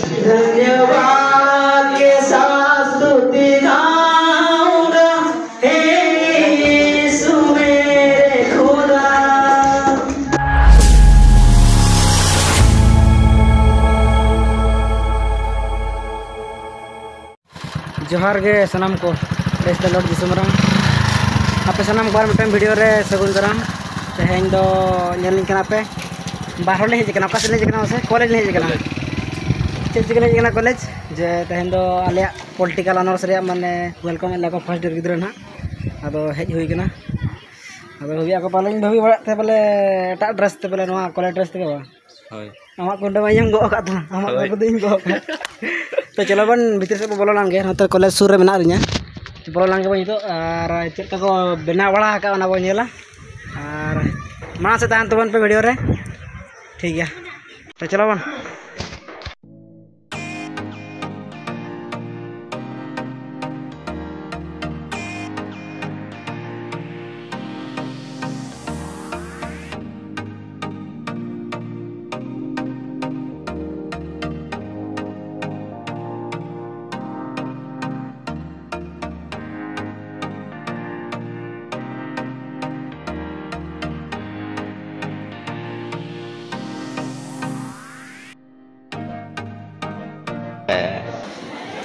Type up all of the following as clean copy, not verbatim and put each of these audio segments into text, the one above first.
धन्यवाद के साथ स्तुति गाऊंगा हे यीशु मेरे खुदा। जोहार गे सनम को प्रेस द लॉर्ड जिसु मरम आपे सनम को मिटन वीडियो रे सगुन दाराम तेहेन दो नेलिन कना पे बाहर ले हेज कना का से ले कना से कॉलेज ले हेज कना चेक ले कना कॉलेज जे तेहेन दो आले पॉलिटिकल ऑनर्स रे माने वेलकम लाको फर्स्ट ईयर गिद्र ना आदो हेज हुई कना आदो हुई आको पाले भाभी बड़ाते बोले एटा ड्रेस ते बोले नवा कॉलेज ड्रेस ते बा होय आमा कोंडे मायम गो का था आमा को दिन गो तो चलो बन भीतर से बोलो लांगे नोते कॉलेज सुर रे मेना रिया बोलो लांगे बन तो आर चेक को बेना बड़ा का ना बन नेला आर मा से तान तबन पे वीडियो रे ठीक है तो चलो बन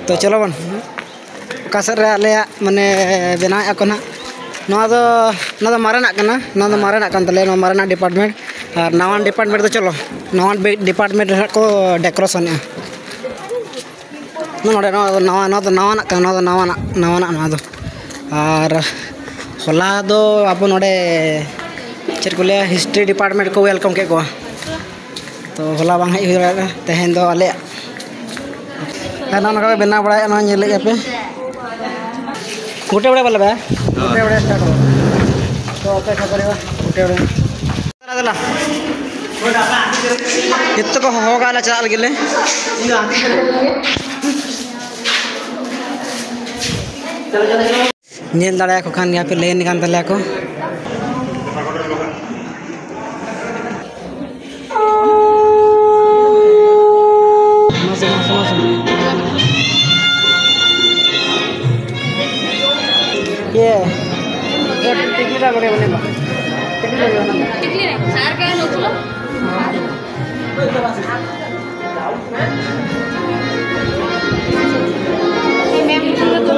तो चलो बन कासर रे माने बनाए को ना मारेना कान तले मारेना डिपार्टमेंट और नवा डिपार्टमेंट तो चलो नवा डिपार्टमेंट को डेकोरेशन नवा और होला दो अब नोडे चेक को लिया हिस्ट्री डिपार्टमेंट को वेलकम के को तो होला बांग हेज तेहेन दो आले ना बेना बड़ा ना नेले पे गोटे बड़े वाला बे गोटे बड़े स्टार्ट हो तो अपेक्षा करबा गोटे बड़े दला इत्तो को होगाला चल गेले नेल दाड़ा को खान यहाँ पे लेन निकाल तले को ये टिकली रा करे बने टिकली रे सार का नोचलो ये मैम तो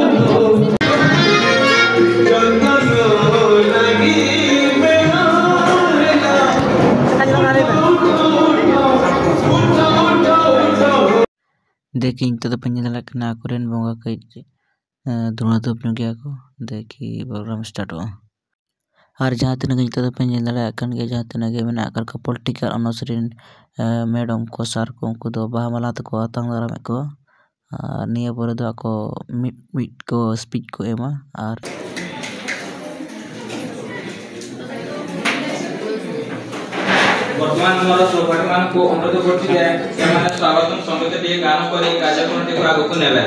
देखी तो पंजला कना कोरेन बोंगा कई धुआं तो अपने क्या को देखी प्रोग्राम स्टार्ट हो और जहाँ तक गई तो पंजला के जहाँ तक के मेना कर का पॉलिटिकल अनसरिन मैडम को सर को उनको दो बाहा माला तक आतंग दाराम को निया पर दो को मिट को स्पीच को एमा और वर्तमान मोर सौभाग्य मान को अनुरोध करछि जे ସେମାନେ स्वागतम संगीत टिके गान करे कार्यक्रम टिके आगु को नेबे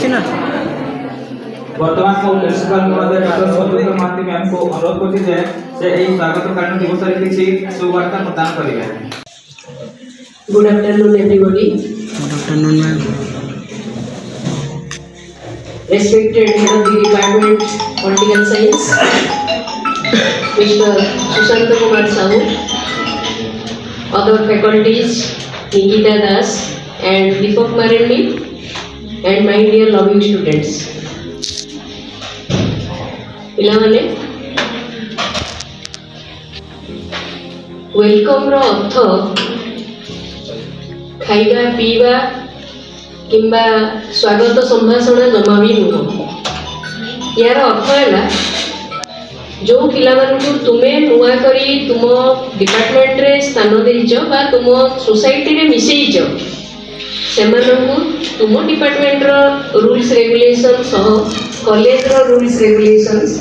ना वर्तमान को प्रिंसिपल महोदय डॉक्टर स्वतंत्र महांती मैम को अनुरोध करछि जे से एई स्वागत कारण दिवस रे किछि सुवार्ता प्रदान करिवे। Good afternoon everybody. Good afternoon ma'am. Respected head of the department political science Mr. Sushant Kumar Sahu, other faculties Nikita Das and Deepak Marandi, and my dear loving students. पिलामाने वेलकम रो अर्थ खाइबा पीवा किंबा स्वागत संभाषण जमा भी नुह यार अर्थ है जो पिलामानकु तुमे नुआ करी तुम डिपार्टमेंट रे स्थान देइछ बा तुम सोसाइटी रे मिसेइछ सेमानकु तुम डिपार्टमेंट रो रूल्स रेगुलेशन सह कॉलेज रो रूल्स रेगुलेशंस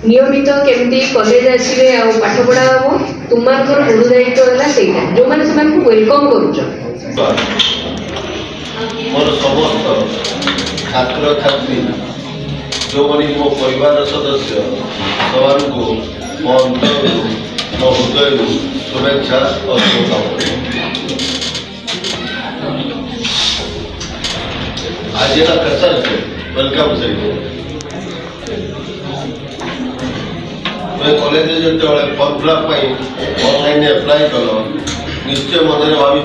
नियमित केमती कॉलेज आसीबे आ पाठ पढ़ा हो तुमानकर गुरु दायित्व होला सेटा जो माने सेमानकु वेलकम करूछ मोर समस्त छात्र छात्री जो मनी मो परिवार सदस्य सबको मो अंतर मो हृदय शुभेच्छा और शुभकामना। आज ये फ्रेशर से वेलकम से मैं कॉलेज जो फॉर्म फिलअप ऑनलाइन अप्लाई कल निश्चय मन भावी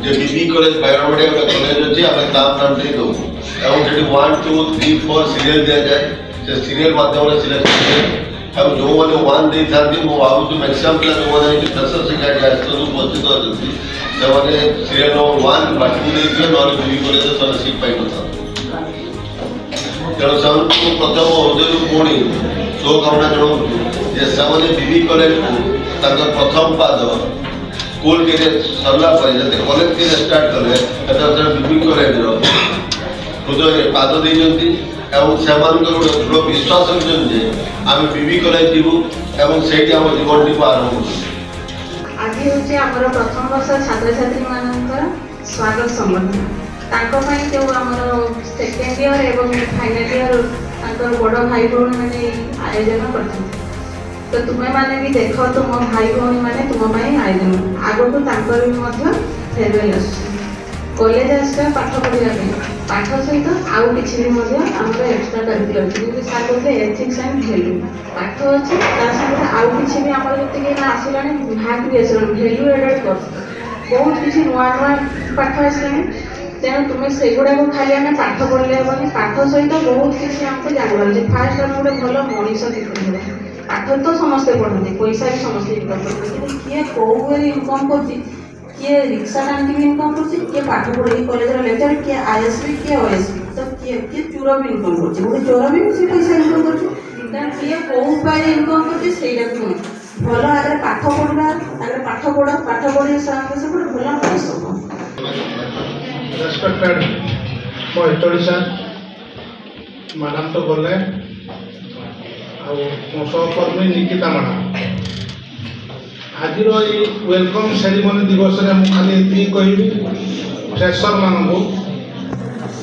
बीबी कॉलेज बैरमडे गोटे कॉलेज अच्छी आम ताम नाम दे दो एवं जो 1 2 3 4 सीरियल दि जाए से सीरियल माध्यम सिलेक्शन और जो मैंने 1 दे था मो भावुँ मैक्सीम पिला जो मैंने फ्रेशर से उपस्थित अच्छी से सीरियल नंबर 1 बा 2 देखिए ना बीबी कॉलेज से सीट पाई था तेणु से प्रथम हृदय पुणी शुभकामना जनाऊँ बीबी कॉलेज को प्रथम पाद स्कूल के सरला जब कॉलेज के स्टार्ट कले बीबी कॉलेज हृदय पाद देती से दृढ़ विश्वास रखते आम बीबी कॉलेज जीवु से आम जीवन टी आरंभ आज हूँ प्रथम वर्ष छात्र छात्री मान स्वागत संबर्धना जो आम सेकेंड इयर एवं फाइनाल इयर बड़ भाई भौणी मैंने आयोजन करते तो तुम्हें माने भी देख तो मो भाई भौणी मैंने तुम आयोजन आग को फेरवेल कॉलेज आसा पाठ पढ़ा पाठ सहित आउ कि एक्सट्रा करिकुलर अच्छी सार कहते एथिक्स एंड भैल्यू पाठ अच्छे आउ कि जी आसला भाग भी आस भैल्यू एडेड कोर्स बहुत किसी नुआ नुआ पाठ आसला तेणु तुम्हें से गुड़ा को खाली आम पाठ पढ़ले हेनी पाठ सहित बहुत किसी आमको जानवर फास्ट आम गोटे भल मनीष देखते पाठ तो समस्ते पढ़ते पैसा भी समस्ते इनकम करते किए कौ इनकम कर किए रिक्शा टाँगी भी इनकम कर पाठ पढ़ी कॉलेज लेक्चर किए आईएसपी किए ओएसपी तो किए चोर भी इनकम कर गोटे चोर भी से पैसा इनकम कर किए कौ उपाय इनकम कर भल आगे पाठ पढ़ा आगे पाठ पढ़ी से गोटे भल मनीष रेस्पेक्टेड मो हिस्टोरिशियन मैडम तो गले मो सहकर्मी निकिता मैडम आज वेलकम सेरेमनी दिवस खाली ये कहबी फ्रेशर मानू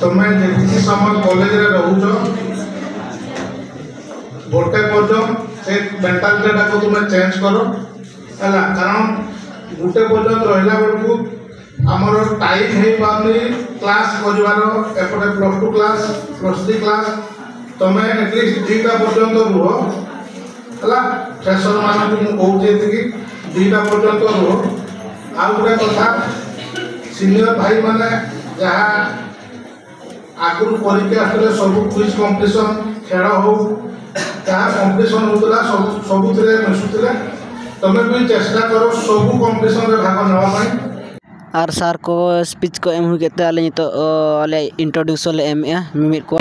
तुम्हें जी समय कॉलेज रोच गोटे पर्यटन से मेंटालिटी को तुम्हें चेंज कर कारण गोटे पर्यटन रहा बेलू आमर टाइम हो पानी क्लास कर एपटे +2 क्लास +3 क्लास तुम्हें एटलिस्ट 2टा पर्यंत रुह है फ्रेशर मानक मुझे 2टा पर्यंत रुह आउ गोटे कथा सीनियर भाई मैंने जहाँ आगुरी परीक्षा आसते सब क्विज कंपटीशन खेल हो जहाँ कंपटीशन होता सब मिशुले तुम्हें भी चेष्टा करो सब कंपटीशन में भाग नापी और सार को स्पीच को एम हुई अले तो अले इंट्रोड्यूसन ले एम मिमिट को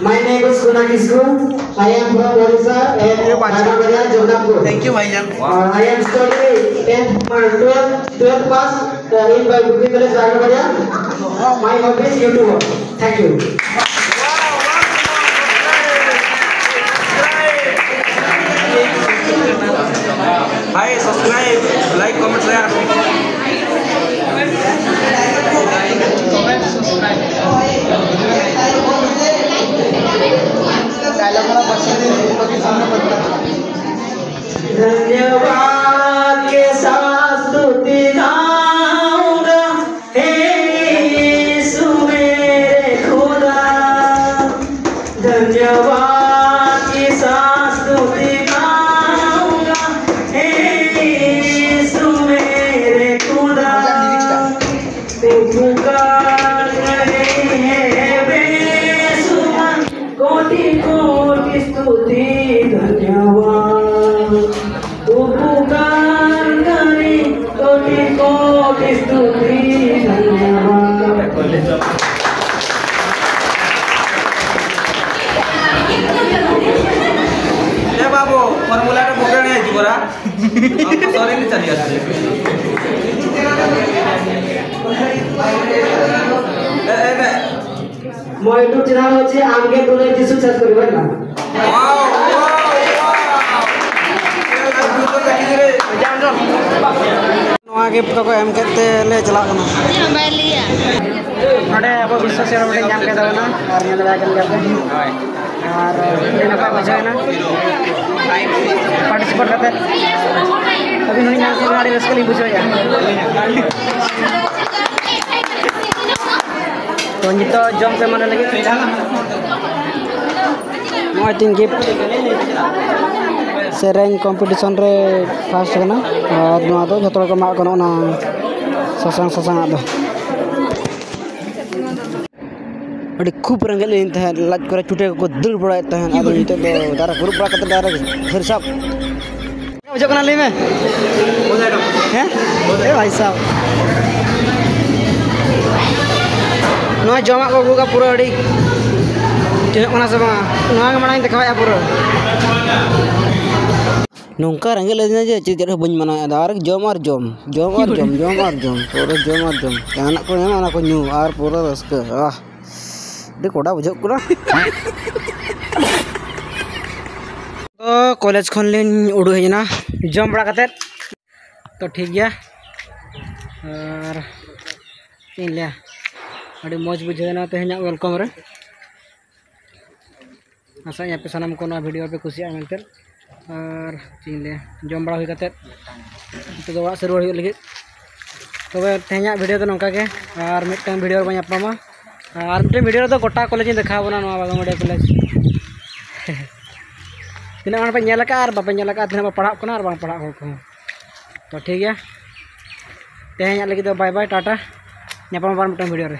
My name is Kunal Kisku. I am from Odisha and Jagannath. Thank you, Bhaijan. I am studying 10th pass तो इन बार बुकिंग के लिए आगे बढ़िया my office YouTuber thank you hi subscribe like comment share धन्यवाद के साथ स्तुति गाऊंगा हे यीशु मेरे खुदा धन्यवाद के साथ स्तुति गाऊंगा हे यीशु मेरे खुदा तू पुकार रहे हैं बेसुमार कोटि कोटि स्तुति धन्यवाद बाबू फॉर्मूला पकड़ नहीं जीवरा सॉरी नहीं चली आते मो यूट्यूब चैनल होचे आमगे तोले जिसु सर्च करबे ना वाओ नवा गिफ्ट को एम करते ले चला कना नोडे अब विश्व सेवा मिटे नाम के दवना और ने दवा कर करते और ने नपा बजायना पार्टिसिपेट करते अभी नोनी नाम से गाड़ी रसकली बुझोया तो नितो जम पे मन लगे नो तीन गिफ्ट सेरेंग कंपटीशन रे फर्स्ट कना और नवा दो जतो को मा कनो ना ससंग ससंग आदो अड़ी खूब रंगल इन था लाज करे चुटे को दल बड़ा था आदो नितो दो दारा ग्रुप बड़ा कत दारा फिर सब जो कना ले में हैं ए भाई साहब नो जमा को गुगा पूरा अड़ी जना से नो मांग देखाया पूरा नौका रंगे लेना जे चीज बन मना आर जम और जम जम और जम जम और जम पूरा जम और जम जाना को एम को न्यू और पूरा रस्क आह दे कोडा बुझो कुना तो कॉलेज खन लिन उडु हेजना जम बड़ा कते तो ठीक गया और इन ले अड़ी मौज बुझेना तेहना वेलकम रे आशा यहाँ पे सामान को ना वीडियो पे खुशी मिलते और चिंले जम बड़ा होते तो दवा से रुआड़ लगे तब तेहना वीडियो तो नौका के और मिट्टन वीडियो बन अपमा और मिट्टन वीडियो तो गोटा कॉलेज देखा बना बागामड़िया कॉलेज तीना मन पे नेलका और बापे नेलका तीना पढ़ा को और पढ़ा को तो ठीक है तेहना लगे तो बाय बाय टाटा ᱧᱟᱯᱟᱢ ᱵᱟᱨ ᱢᱤᱫᱴᱟᱝ ᱵᱷᱤᱰᱤᱭᱳ ᱨᱮ